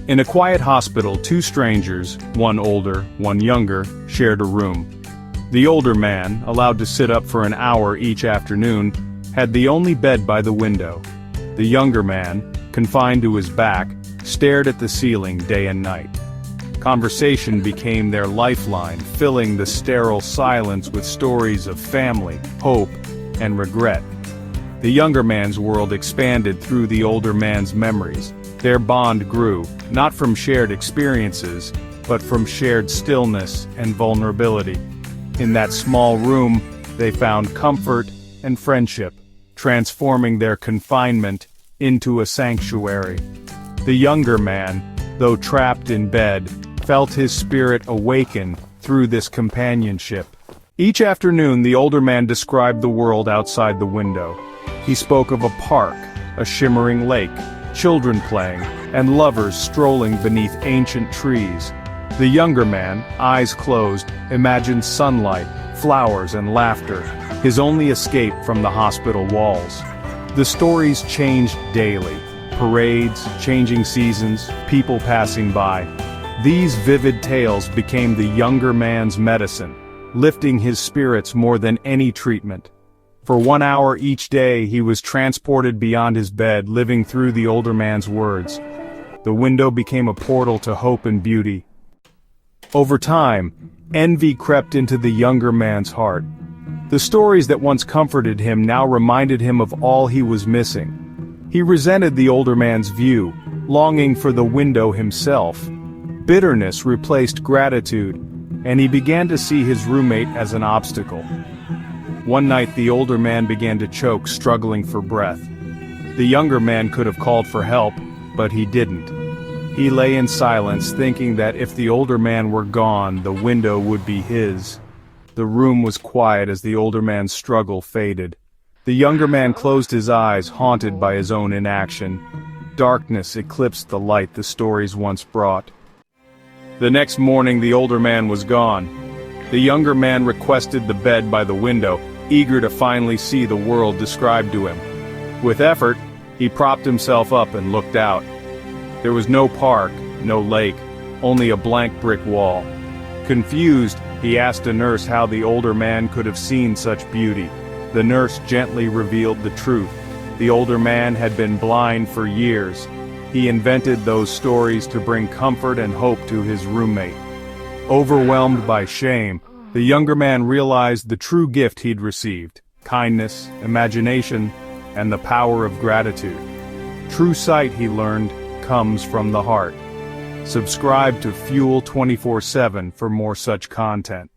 In a quiet hospital, two strangers, one older, one younger, shared a room. The older man, allowed to sit up for an hour each afternoon, had the only bed by the window. The younger man, confined to his back, stared at the ceiling day and night. Conversation became their lifeline, filling the sterile silence with stories of family, hope, and regret. The younger man's world expanded through the older man's memories. Their bond grew, not from shared experiences, but from shared stillness and vulnerability. In that small room, they found comfort and friendship, transforming their confinement into a sanctuary. The younger man, though trapped in bed, felt his spirit awaken through this companionship. Each afternoon, the older man described the world outside the window. He spoke of a park, a shimmering lake, children playing, and lovers strolling beneath ancient trees. The younger man, eyes closed, imagined sunlight, flowers and laughter, his only escape from the hospital walls. The stories changed daily. Parades, changing seasons, people passing by. These vivid tales became the younger man's medicine, lifting his spirits more than any treatment. For 1 hour each day he was transported beyond his bed, living through the older man's words. The window became a portal to hope and beauty. Over time, envy crept into the younger man's heart. The stories that once comforted him now reminded him of all he was missing. He resented the older man's view, longing for the window himself. Bitterness replaced gratitude, and he began to see his roommate as an obstacle. One night the older man began to choke, struggling for breath. The younger man could have called for help, but he didn't. He lay in silence, thinking that if the older man were gone, the window would be his. The room was quiet as the older man's struggle faded. The younger man closed his eyes, haunted by his own inaction. Darkness eclipsed the light the stories once brought. The next morning the older man was gone. The younger man requested the bed by the window, eager to finally see the world described to him. With effort, he propped himself up and looked out. There was no park, no lake, only a blank brick wall. Confused, he asked a nurse how the older man could have seen such beauty. The nurse gently revealed the truth. The older man had been blind for years. He invented those stories to bring comfort and hope to his roommate. Overwhelmed by shame, the younger man realized the true gift he'd received: kindness, imagination, and the power of gratitude. True sight, he learned, comes from the heart. Subscribe to Fuel 24/7 for more such content.